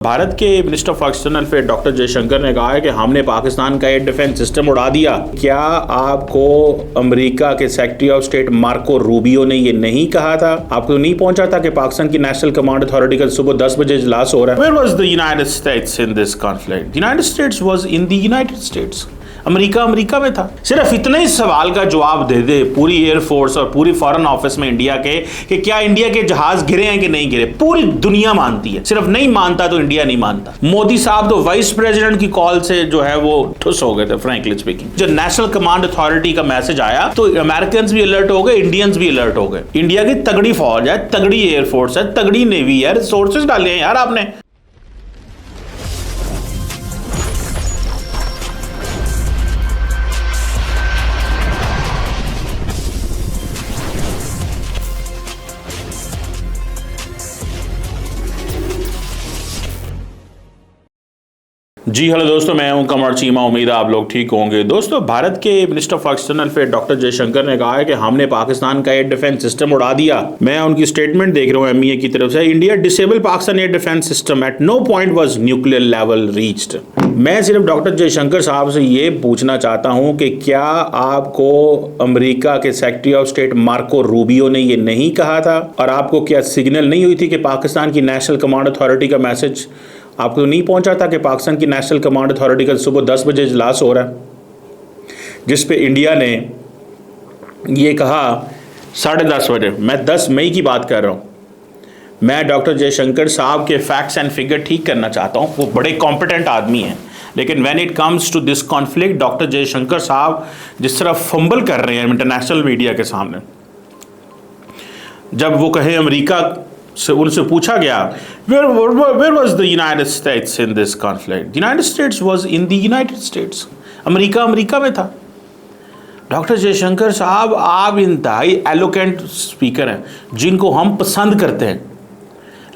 भारत के minister of external affair doctor Jaishankar ने कहा है कि हमने पाकिस्तान का एयर डिफेंस सिस्टम उड़ा दिया। क्या आपको अमेरिका के secretary of state Marco Rubio ने ये नहीं कहा था? आपको नहीं पहुंचा था कि पाकिस्तान की नेशनल कमांड अथॉरिटी का सुबह 10 बजे इजलास हो रहा है? Where was the United States in this conflict? The United States was in the United States. America में था। सिर्फ इतने ही सवाल का जवाब दे दे पूरी एयरफोर्स और पूरी फॉरेन ऑफिस में इंडिया के कि क्या इंडिया के जहाज गिरे हैं कि नहीं गिरे। पूरी दुनिया मानती है, सिर्फ नहीं मानता तो इंडिया नहीं मानता। मोदी साहब तो वाइस प्रेसिडेंट की कॉल से जो है वो ठुस हो गए थे, फ्रैंकली स्पीकिंग। जब नेशनल कमांड अथॉरिटी का मैसेज आया तो अमेरिकन भी अलर्ट हो गए, इंडियंस भी अलर्ट हो गए। इंडिया की तगड़ी फौज है, तगड़ी एयरफोर्स है, तगड़ी नेवी है, रिसोर्सेज डाले हैं यार आपने। जी हेलो दोस्तों, मैं हूं कमर चीमा। उम्मीद है आप लोग ठीक होंगे। दोस्तों, भारत के minister of external affair doctor Jaishankar ने कहा है कि हमने पाकिस्तान का एयर डिफेंस सिस्टम उड़ा दिया। मैं उनकी स्टेटमेंट देख रहा हूं एमईए की तरफ से। India disable Pakistan air defence system at no point was nuclear level reached. मैं सिर्फ डॉक्टर जयशंकर साहब से ये पूछना चाहता हूं कि क्या आपको अमेरिका के secretary of state Marco Rubio ने ये नहीं कहा था? और आपको क्या सिग्नल नहीं हुई थी कि पाकिस्तान की नेशनल कमांड अथॉरिटी का मैसेज आपको नहीं पहुंचा था कि पाकिस्तान की नेशनल कमांड अथॉरिटी का सुबह 10 बजे इजलास हो रहा है, जिस पे इंडिया ने ये कहा 10:30 बजे। मैं 10 मई की बात कर रहा हूं। मैं डॉक्टर जयशंकर साहब के फैक्ट्स एंड फिगर ठीक करना चाहता हूं। वो बड़े कॉम्पिटेंट आदमी हैं, लेकिन when it comes to this conflict, doctor Jaishankar साहब जिस तरह फंबल कर रहे हैं इंटरनेशनल मीडिया के सामने, जब वो कहे अमेरिका से, उनसे पूछा गया where was the United States in this conflict? The United States was in the United States. America में था। डॉक्टर जयशंकर साहब, आप इंतहाई एलोकेंट स्पीकर हैं जिनको हम पसंद करते हैं,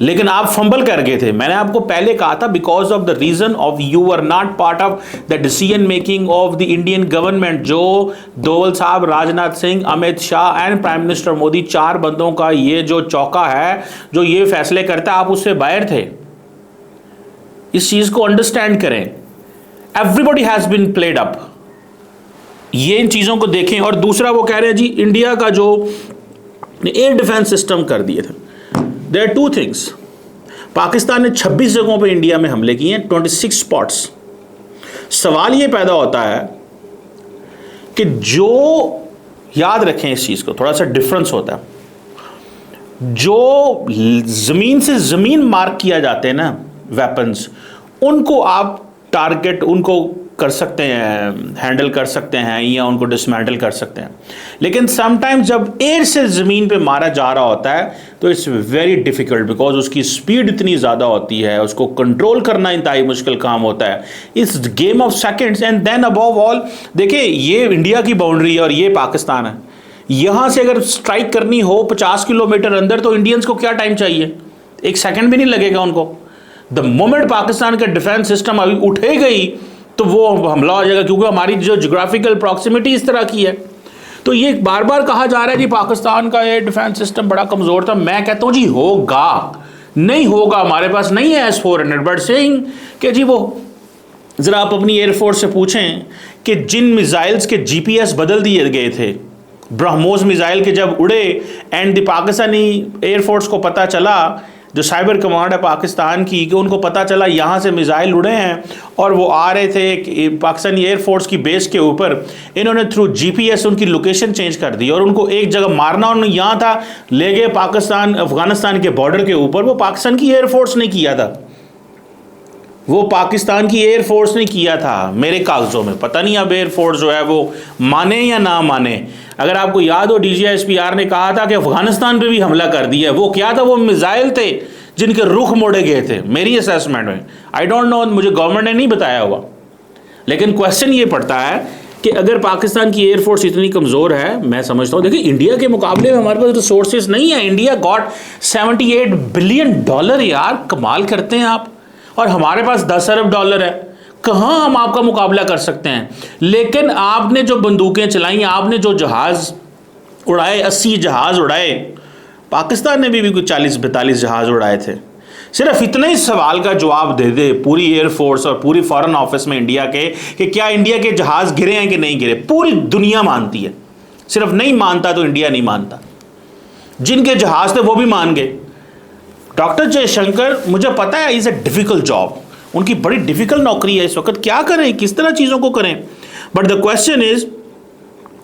लेकिन आप फंबल कर गए थे। मैंने आपको पहले कहा था because of the reason of you are not part of the decision making of the Indian government. जो डोवल साहब, Rajnath Singh, Amit Shah and prime minister Modi, 4 बंदों का ये जो चौका है जो ये फैसले करता है, आप उससे बाहर थे। इस चीज को अंडरस्टैंड करें। Everybody has been played up. ये इन चीजों को देखें। और दूसरा, वो कह रहे हैं जी इंडिया का जो एयर डिफेंस सिस्टम कर दिए थे। There are two things. Pakistan ने 26 जगहों पे इंडिया में हमले किए हैं, 26 स्पॉट्स। सवाल ये पैदा होता है कि जो, याद रखें इस चीज को, थोड़ा सा डिफरेंस होता है। जो जमीन से जमीन मार्क किया जाते हैं ना वेपन्स, उनको आप टारगेट, उनको कर सकते हैं, हैंडल कर सकते हैं या उनको डिसमेंटल कर सकते हैं। लेकिन समटाइम्स जब एयर से ज़मीन पे मारा जा रहा होता है तो इट्स वेरी डिफ़िकल्ट, बिकॉज उसकी स्पीड इतनी ज़्यादा होती है, उसको कंट्रोल करना इंतहाई मुश्किल काम होता है। It's game of seconds. And then above all, देखिए ये इंडिया की बाउंड्री है और ये पाकिस्तान है। यहाँ से अगर स्ट्राइक करनी हो 50 किलोमीटर अंदर, तो इंडियंस को क्या टाइम चाहिए? 1 सेकेंड भी नहीं लगेगा उनको। द मोमेंट पाकिस्तान का डिफेंस सिस्टम अभी उठे गई तो वो हमला हो जाएगा, क्योंकि हमारी जो जियोग्राफिकल प्रॉक्सिमिटी इस तरह की है। तो ये बार बार कहा जा रहा है जी पाकिस्तान का एयर डिफेंस सिस्टम बड़ा कमज़ोर था। मैं कहता हूँ जी होगा, नहीं होगा, हमारे पास नहीं है S-400, बट सेइंग कि जी वो ज़रा आप अपनी एयरफोर्स से पूछें कि जिन मिसाइल्स के GPS बदल दिए गए थे, ब्रह्मोस मिसाइल के जब उड़े एंड द पाकिस्तानी एयरफोर्स को पता चला, जो साइबर कमांड है पाकिस्तान की, कि उनको पता चला यहाँ से मिसाइल उड़े हैं और वो आ रहे थे पाकिस्तानी एयरफोर्स की बेस के ऊपर, इन्होंने थ्रू GPS उनकी लोकेशन चेंज कर दी और उनको एक जगह मारना उन्होंने यहाँ था, ले गए पाकिस्तान अफगानिस्तान के बॉर्डर के ऊपर। वो पाकिस्तान की एयरफोर्स ने किया था, वो पाकिस्तान की एयरफोर्स ने किया था मेरे कागज़ों में। पता नहीं अब एयरफोर्स जो है वो माने या ना माने। अगर आपको याद हो, DGISPR ने कहा था कि अफगानिस्तान पे भी हमला कर दिया। वो क्या था? वो मिसाइल थे जिनके रुख मोड़े गए थे, मेरी असेसमेंट में। आई डोंट नो, मुझे गवर्नमेंट ने नहीं बताया हुआ। लेकिन क्वेश्चन ये पड़ता है कि अगर पाकिस्तान की एयरफोर्स इतनी कमज़ोर है, मैं समझता हूँ, देखिए इंडिया के मुकाबले में हमारे पास रिसोर्सेज नहीं है। इंडिया गॉट $78 बिलियन, यार कमाल करते हैं आप। और हमारे पास $10 अरब है। कहाँ हम आपका मुकाबला कर सकते हैं? लेकिन आपने जो बंदूकें चलाई, आपने जो जहाज़ उड़ाए, 80 जहाज़ उड़ाए, पाकिस्तान ने भी कुछ 40-42 जहाज़ उड़ाए थे। सिर्फ इतने ही सवाल का जवाब दे दे पूरी एयरफोर्स और पूरी फॉरेन ऑफिस में इंडिया के कि क्या इंडिया के जहाज गिरे हैं कि नहीं गिरे, पूरी दुनिया मानती है। सिर्फ नहीं मानता तो इंडिया नहीं मानता। जिनके जहाज थे वो भी मान गए। डॉक्टर जयशंकर, मुझे पता है इज अ डिफिकल्ट जॉब, उनकी बड़ी डिफिकल्ट नौकरी है इस वक्त, क्या करें, किस तरह चीज़ों को करें। बट द क्वेश्चन इज,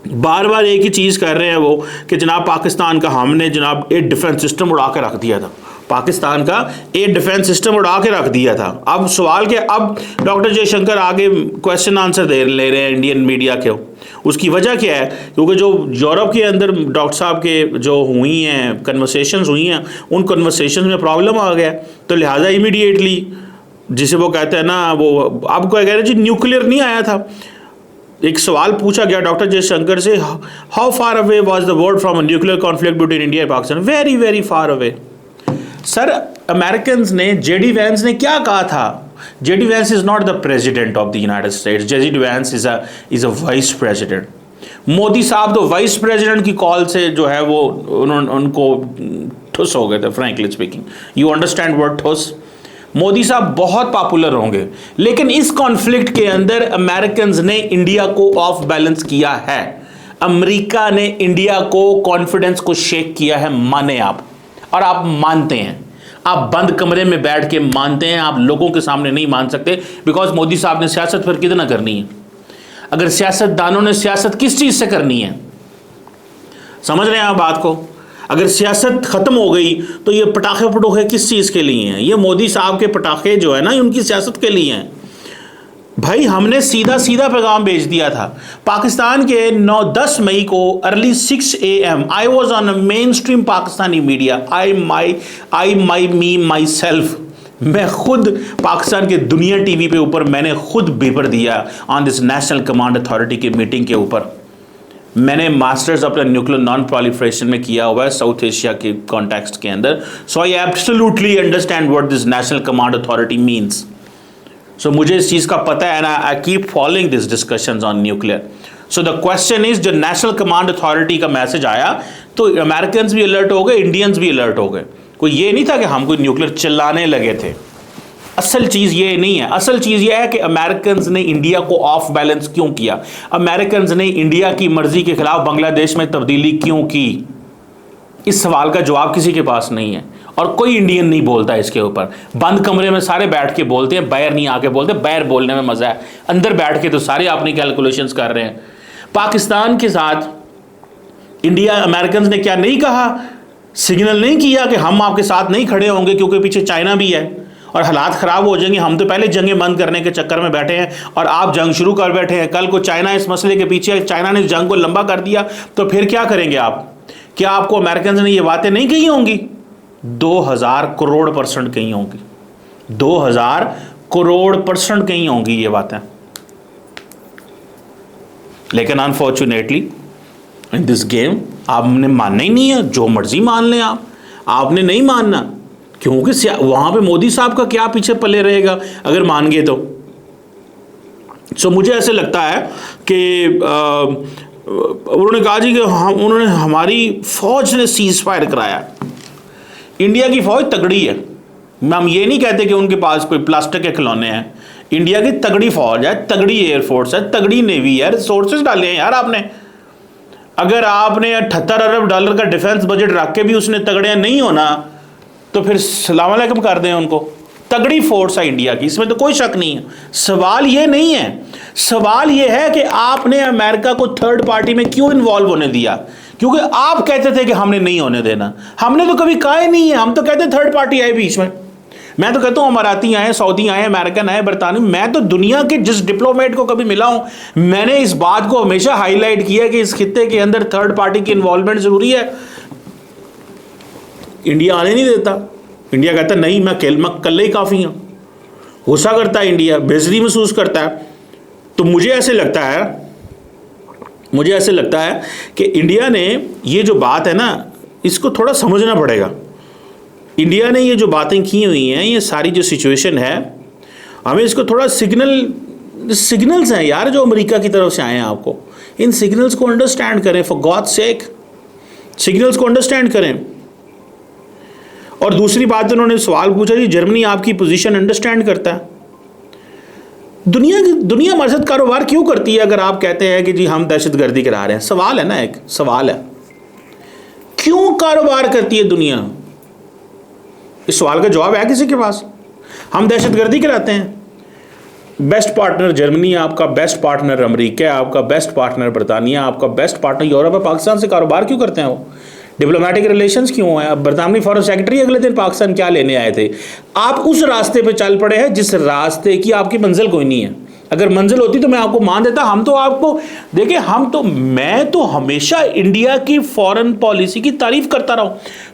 बार बार एक ही चीज़ कर रहे हैं वो कि जनाब पाकिस्तान का हमने जनाब एयर डिफेंस सिस्टम उड़ा के रख दिया था, पाकिस्तान का एयर डिफेंस सिस्टम उड़ा के रख दिया था। अब सवाल के अब डॉक्टर जयशंकर आगे क्वेश्चन आंसर ले रहे हैं इंडियन मीडिया के। उसकी वजह क्या है? क्योंकि जो यूरोप के अंदर डॉक्टर साहब के जो हुई हैं कन्वर्सेशंस हुई हैं, उन कन्वर्सेशंस में प्रॉब्लम आ गया, तो लिहाजा इमीडिएटली जिसे वो कहते हैं ना, वो आपको कह रहे जी न्यूक्लियर नहीं आया था। एक सवाल पूछा गया डॉक्टर जयशंकर से, how far away was the world from a nuclear conflict between India and Pakistan? Very very far away. Sir American ने, जेडी वैंस ने क्या कहा था? JD Vance is not the president of the United states, JD Vance is a vice president. Modi साहब तो vice president की call से जो है वो उनको ठुस हो गए थे, frankly speaking. You understand word ठुस? मोदी साहब बहुत पॉपुलर होंगे, लेकिन इस कॉन्फ्लिक्ट के अंदर अमेरिकन ने इंडिया को ऑफ बैलेंस किया है। अमेरिका ने इंडिया को कॉन्फिडेंस को शेक किया है, माने आप, और आप मानते हैं। आप बंद कमरे में बैठ के मानते हैं, आप लोगों के सामने नहीं मान सकते, बिकॉज मोदी साहब ने सियासत फिर कितना करनी है? अगर सियासतदानों ने सियासत किस चीज से करनी है? समझ रहे हैं आप बात को? अगर सियासत खत्म हो गई तो ये पटाखे पटोखे किस चीज के लिए हैं? ये मोदी साहब के पटाखे जो है ना, उनकी सियासत के लिए हैं। भाई हमने सीधा सीधा पैगाम भेज दिया था। पाकिस्तान के 9-10 मई को early 6 AM I was on main stream Pakistani media, my self, मैं खुद पाकिस्तान के दुनिया टीवी पे ऊपर मैंने खुद पेपर दिया on this national command authority की मीटिंग के ऊपर। मैंने मास्टर्स अपना न्यूक्लियर नॉन प्रोलिफरेशन में किया हुआ है साउथ एशिया के कॉन्टेक्स्ट के अंदर, so I absolutely understand what this national command authority means. So मुझे इस चीज़ का पता है ना, I keep following this discussions on nuclear. So the question is, जो नेशनल कमांड अथॉरिटी का मैसेज आया तो अमेरिकन भी अलर्ट हो गए, इंडियंस भी अलर्ट हो गए। कोई ये नहीं था कि हम कोई न्यूक्लियर चिल्लाने लगे थे। असल चीज़ ये नहीं है, असल चीज़ ये है कि अमेरिकन ने इंडिया को ऑफ बैलेंस क्यों किया, अमेरिकन ने इंडिया की मर्जी के खिलाफ बांग्लादेश में तब्दीली क्यों की। इस सवाल का जवाब किसी के पास नहीं है और कोई इंडियन नहीं बोलता इसके ऊपर। बंद कमरे में सारे बैठ के बोलते हैं, बाहर नहीं आके बोलते। बाहर बोलने में मजा है, अंदर बैठ के तो सारे अपनी कैलकुलेशंस कर रहे हैं। पाकिस्तान के साथ इंडिया, अमेरिकन ने क्या नहीं कहा, सिग्नल नहीं किया कि हम आपके साथ नहीं खड़े होंगे क्योंकि पीछे चाइना भी है और हालात ख़राब हो जाएंगे। हम तो पहले जंगें बंद करने के चक्कर में बैठे हैं और आप जंग शुरू कर बैठे हैं। कल को चाइना इस मसले के पीछे, चाइना ने जंग को लंबा कर दिया तो फिर क्या करेंगे आप? क्या आपको अमेरिकन ने ये बातें नहीं कही होंगी? 2000 करोड़% कही होंगी, 2000 करोड़% कही होंगी ये बातें। लेकिन अनफॉर्चुनेटली इन दिस गेम आपने मानना ही नहीं है, जो मर्जी मान लें आपने नहीं मानना, क्योंकि वहां पे मोदी साहब का क्या पीछे पले रहेगा अगर मान गए तो। सो मुझे ऐसे लगता है कि उन्होंने कहा जी कि उन्होंने, हमारी फौज ने सीज फायर कराया। इंडिया की फौज तगड़ी है, हम ये नहीं कहते कि उनके पास कोई प्लास्टिक के खिलौने हैं। इंडिया की तगड़ी फौज है, तगड़ी एयरफोर्स है, तगड़ी नेवी है, रिसोर्सेज डाले हैं यार आपने। अगर आपने 78 अरब डॉलर का डिफेंस बजट रख के भी उसने तगड़े नहीं होना तो फिर सलाम अलैकुम कर दें उनको। तगड़ी फोर्स है इंडिया की, इसमें तो कोई शक नहीं है। सवाल ये नहीं है, सवाल ये है कि आपने अमेरिका को थर्ड पार्टी में क्यों इन्वॉल्व होने दिया? क्योंकि आप कहते थे कि हमने नहीं होने देना। हमने तो कभी कहा ही नहीं है, हम तो कहते थर्ड पार्टी आए बीच में। मैं तो कहता हूँ अमाराती आए, सऊदी आए, अमेरिकन आए, बरतानी। मैं तो दुनिया के जिस डिप्लोमेट को कभी मिला हूँ, मैंने इस बात को हमेशा हाईलाइट किया कि इस खित्ते के अंदर थर्ड पार्टी की इन्वॉल्वमेंट जरूरी है। इंडिया आने नहीं देता। इंडिया कहता नहीं, मैं कल ही काफ़ी हूँ। गुस्सा करता है इंडिया, बेइज्जती महसूस करता है। तो मुझे ऐसे लगता है कि इंडिया ने ये जो बात है ना, इसको थोड़ा समझना पड़ेगा। इंडिया ने ये जो बातें की हुई हैं, ये सारी जो सिचुएशन है, हमें इसको थोड़ा सिग्नल्स हैं यार जो अमेरिका की तरफ से आए हैं आपको, इन सिग्नल्स को अंडरस्टैंड करें, फॉर गॉड सेक सिग्नल्स को अंडरस्टैंड करें। और दूसरी बात उन्होंने सवाल पूछा जी जर्मनी आपकी पोजीशन अंडरस्टैंड करता है। दुनिया हमारे साथ कारोबार क्यों करती है अगर आप कहते हैं कि जी हम दहशतगर्दी करा रहे हैं? सवाल है ना, एक सवाल है, क्यों कारोबार करती है दुनिया? इस सवाल का जवाब है किसी के पास? हम दहशतगर्दी कराते हैं। बेस्ट पार्टनर जर्मनी, आपका बेस्ट पार्टनर अमेरिका है, आपका बेस्ट पार्टनर बरतानिया, आपका बेस्ट पार्टनर यूरोप है। पाकिस्तान से कारोबार क्यों करते हैं वो? डिप्लोमेटिक रिलेशंस क्यों है? अब बरतानवी फॉरेन सेक्रेटरी अगले दिन पाकिस्तान क्या लेने आए थे? आप उस रास्ते पे चल पड़े हैं जिस रास्ते की आपकी मंजिल कोई नहीं है। अगर मंजिल होती तो मैं आपको मान देता। हम तो आपको देखिए, मैं तो हमेशा इंडिया की फॉरेन पॉलिसी की तारीफ करता रहा हूं,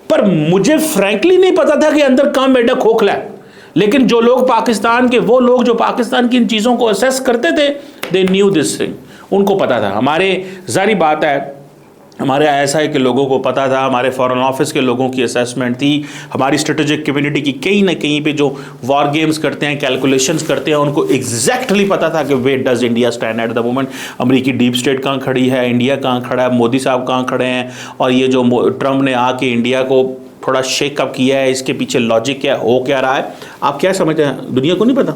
पर मुझे फ्रैंकली नहीं पता था कि अंदर काम बेटा खोखला है। लेकिन जो लोग पाकिस्तान के, वो लोग जो पाकिस्तान की इन चीज़ों को असेस करते थे, दे न्यू दिस थिंग, उनको पता था। हमारे जारी बात है, हमारे ISI के लोगों को पता था, हमारे फॉरेन ऑफिस के लोगों की असेसमेंट थी, हमारी स्ट्रेटेजिक कम्युनिटी की कहीं ना कहीं पे जो वॉर गेम्स करते हैं, कैलकुलेशंस करते हैं, उनको एग्जैक्टली पता था कि where does India stand at the moment. अमेरिकी डीप स्टेट कहाँ खड़ी है, इंडिया कहाँ खड़ा है, मोदी साहब कहाँ खड़े हैं, और ये जो ट्रंप ने आके इंडिया को थोड़ा शेकअप किया है, इसके पीछे लॉजिक क्या हो क्या रहा है, आप क्या समझते हैं? दुनिया को नहीं पता।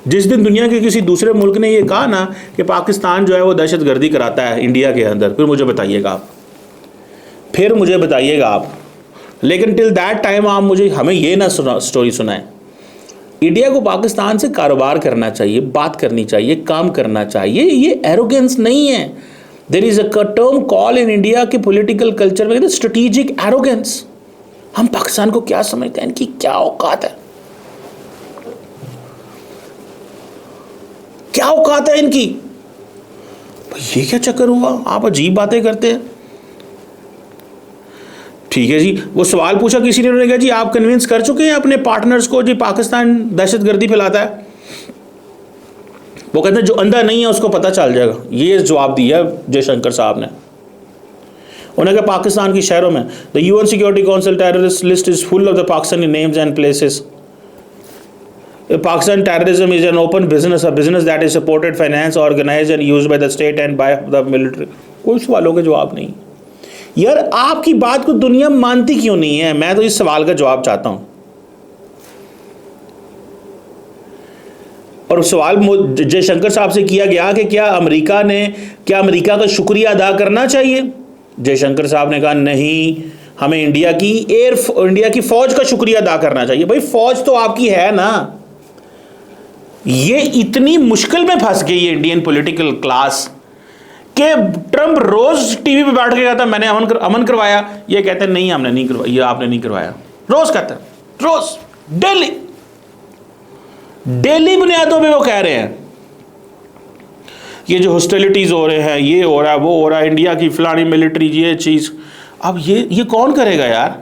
जिस दिन दुनिया के किसी दूसरे मुल्क ने ये कहा ना कि पाकिस्तान जो है वो दहशतगर्दी कराता है इंडिया के अंदर, फिर मुझे बताइएगा आप। लेकिन टिल दैट टाइम आप हमें ये ना स्टोरी सुनाएं। इंडिया को पाकिस्तान से कारोबार करना चाहिए, बात करनी चाहिए, काम करना चाहिए। ये एरोगेंस नहीं है। There is a term call in India के पॉलिटिकल कल्चर में, स्ट्रेटेजिक एरोगेंस। हम पाकिस्तान को क्या समझते हैं, इनकी क्या औकात है, क्या औकात है इनकी? ये क्या चक्कर हुआ? आप अजीब बातें करते हैं। ठीक है जी, वो सवाल पूछा किसी ने, उन्होंने कहा जी आप कन्विंस कर चुके हैं अपने पार्टनर्स को जी पाकिस्तान दहशतगर्दी फैलाता है? वो कहते हैं जो अंधा नहीं है उसको पता चल जाएगा। ये जवाब दिया जयशंकर साहब ने। उन्होंने कहा पाकिस्तान के शहरों में the UN security council terrorist list is full of the Pakistani names and places. Pakistan terrorism is an open business, a business that is supported, financed, organized and used by the state and by the military. कोई सवालों के जवाब नहीं। यार आपकी बात को दुनिया मानती क्यों नहीं है? मैं तो इस सवाल का जवाब चाहता हूं। और सवाल जयशंकर साहब से किया गया कि क्या अमेरिका का शुक्रिया अदा करना चाहिए? जयशंकर साहब ने कहा नहीं, हमें इंडिया की फौज का शुक्रिया अदा करना चाहिए। भाई फौज तो आपकी है ना। ये इतनी मुश्किल में फंस गई है इंडियन पॉलिटिकल क्लास कि ट्रंप रोज टीवी पे बैठ के कहता मैंने अमन करवाया, ये कहते हैं नहीं हमने नहीं करवाया, ये आपने नहीं करवाया। रोज कहता है, रोज डेली बुनियादों पे वो कह रहे हैं ये जो हॉस्टिलिटीज हो रहे हैं, ये हो रहा है, वो हो रहा है, इंडिया की फलानी मिलिट्री ये चीज। अब ये कौन करेगा यार?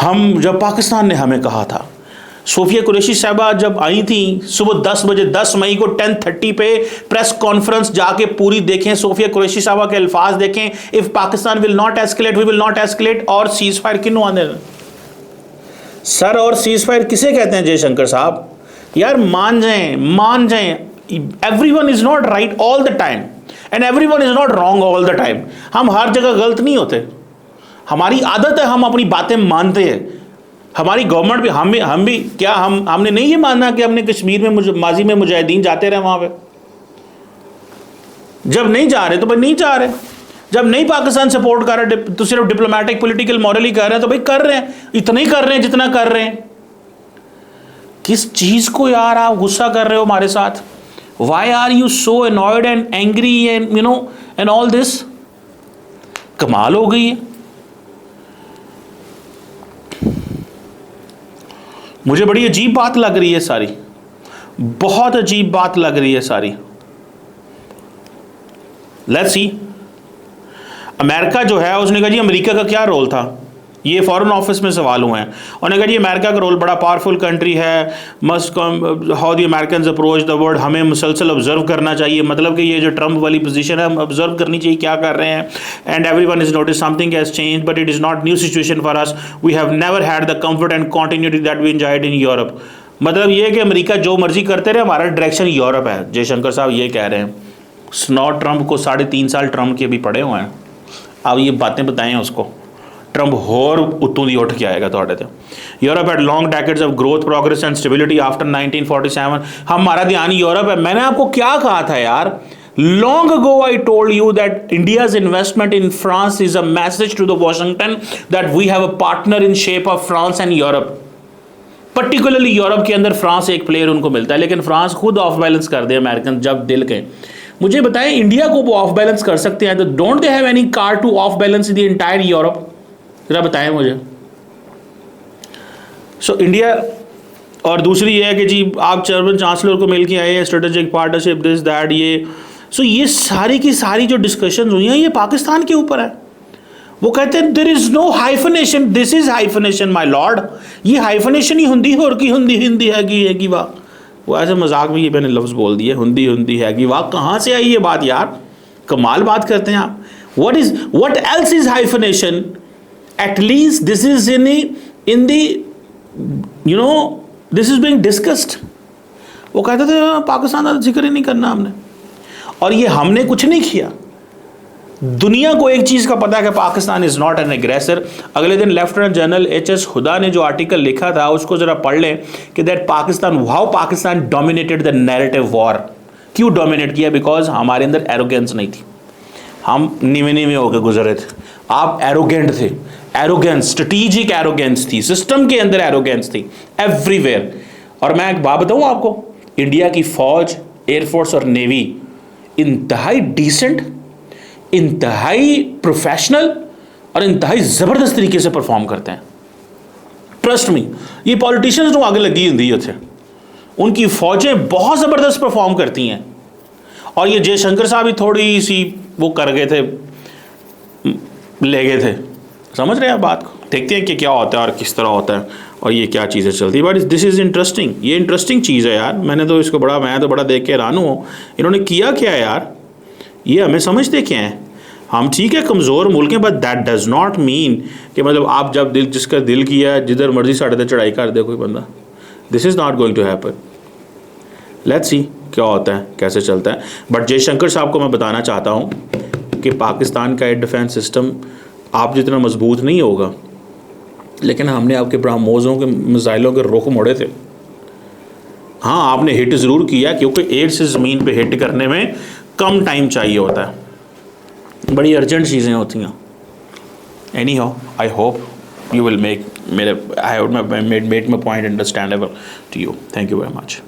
हम जब पाकिस्तान ने हमें कहा था, सोफिया कुरैशी साहबा जब आई थी सुबह 10 बजे 10 मई को 10:30 पे प्रेस कॉन्फ्रेंस जाके पूरी देखें, सोफिया कुरैशी साहबा के अल्फाज देखें, if Pakistan will not escalate we will not escalate. और सीज फायर किन्हों आने सर, और सीज फायर किसे कहते हैं जयशंकर साहब? यार मान जाएं everyone is not right all the time and everyone is not wrong all the time. हम हर जगह गलत नहीं होते, हमारी आदत है, हम अपनी बातें मानते हैं। हमारी गवर्नमेंट भी हम भी क्या हमने नहीं ये माना कि हमने कश्मीर में माजी में मुजाहिदीन जाते रहे वहां पे? जब नहीं जा रहे तो भाई नहीं जा रहे, जब नहीं पाकिस्तान सपोर्ट कर रहे तो सिर्फ डिप्लोमेटिक पॉलिटिकल मॉरली कर रहे हैं तो भाई कर रहे हैं, इतना ही कर रहे हैं जितना कर रहे हैं। किस चीज को यार आप गुस्सा कर रहे हो हमारे साथ? Why are you so annoyed and angry and and all this? कमाल हो गई है। मुझे बड़ी अजीब बात लग रही है सारी, बहुत अजीब बात लग रही है सारी। लेट्स सी, अमेरिका जो है उसने कहा जी अमेरिका का क्या रोल था? ये फॉरेन ऑफिस में सवाल हुए हैं। उन्होंने कहा जी अमेरिका का रोल बड़ा पावरफुल कंट्री है, must how the Americans approach the world, हमें मुसलसल ऑब्जर्व करना चाहिए। मतलब कि ये जो ट्रंप वाली पोजीशन है हम ऑब्जर्व करनी चाहिए क्या कर रहे हैं। And everyone is notice something has change but it is not new situation for us, we have never had the comfort and continuity that we enjoyed in Europe. मतलब ये कि अमेरिका जो मर्जी करते रहे, हमारा डायरेक्शन यूरोप है। जयशंकर साहब ये कह रहे हैं। स्नॉट ट्रंप को 3.5 साल ट्रंप के भी पड़े हुए हैं। अब ये बातें बताएं उसको ट्रंप होर उत्तों दी उठ के आएगा थोड़े ते। Europe had long decades of growth, progress and stability after 1947। हमारा ध्यान यूरोप है। मैंने आपको क्या कहा था यार, long ago I told you that India's investment in France is a message to the Washington that we have a partner in shape of France and Europe। Particularly Europe के अंदर फ्रांस एक प्लेयर उनको मिलता है, लेकिन France खुद of balance कर दे American जब दिल के। मुझे बताएं, इंडिया को वो ऑफ बैलेंस कर सकते हैं तो don't they have any car two of balance the entire Europe? जरा बताएं मुझे। सो इंडिया, और दूसरी ये है कि जी आप जर्मन चांसलर को मिल के आए हैं, स्ट्रेटेजिक पार्टनरशिप दिस दैट ये। सो ये सारी की सारी जो डिस्कशन हुई हैं ये पाकिस्तान के ऊपर है। वो कहते हैं there is no hyphenation, this is hyphenation my lord. ये हाइफनेशन ही हुंदी और की हुंदी है कि वाह, वो ऐसे मजाक में ये मैंने लफ्ज़ बोल दिए हुंदी है कि वाह। कहाँ से आई ये बात यार, कमाल बात करते हैं आप। What else is hyphenation? At least this is in the you know this is being discussed. वो कहते थे पाकिस्तान का जिक्र ही नहीं करना हमने, और ये हमने कुछ नहीं किया। दुनिया को एक चीज का पता है कि Pakistan is not an aggressor. अगले दिन लेफ्टिनेंट जनरल एच.एस. हुदा ने जो आर्टिकल लिखा था उसको जरा पढ़ लें कि that Pakistan, how Pakistan dominated the narrative war. क्यों डोमिनेट किया? बिकॉज हमारे अंदर एरोगेंस नहीं थी, हम नीवे होकर गुजरे थे। आप एरोगेंट थे, एरोगेंस, स्ट्रेटेजिक एरोगेंस थी, सिस्टम के अंदर एरोगेंस थी एवरीवेयर। और मैं एक बात बताऊं आपको, इंडिया की फौज, एयरफोर्स और नेवी इंतहाई डिसेंट, इंतहाई प्रोफेशनल और इंतहाई ज़बरदस्त तरीके से परफॉर्म करते हैं। ट्रस्ट मी, ये पॉलिटिशियंस जो आगे लगी हुई होते हैं उनकी फौजें बहुत ज़बरदस्त परफॉर्म करती हैं। और ये जयशंकर साहब भी थोड़ी सी वो कर गए थे, ले गए थे। समझ रहे हैं आप बात को? देखते हैं कि क्या होता है और किस तरह होता है और ये क्या चीज़ें चलती है। बट दिस इज़ इंटरेस्टिंग, ये इंटरेस्टिंग चीज़ है यार। मैं तो बड़ा देख के हैरान हूँ, इन्होंने किया क्या है यार, ये हमें समझते क्या है। हम ठीक है कमज़ोर मुल्क हैं, but that does not mean कि मतलब आप जब जिसका दिल किया है जिधर मर्जी साढ़े तक चढ़ाई कर दे कोई बंदा। This is not going to happen. Let's see क्या होता है, कैसे चलता है। बट जयशंकर साहब को मैं बताना चाहता हूँ कि पाकिस्तान का एयर डिफेंस सिस्टम आप जितना मजबूत नहीं होगा, लेकिन हमने आपके ब्रह्मोसों के मिसाइलों के रुख मोड़े थे। हाँ, आपने हिट ज़रूर किया क्योंकि एयर से ज़मीन पे हिट करने में कम टाइम चाहिए होता है, बड़ी अर्जेंट चीज़ें होती हैं। Anyhow, I hope you will make made my point understandable to you. Thank you very much.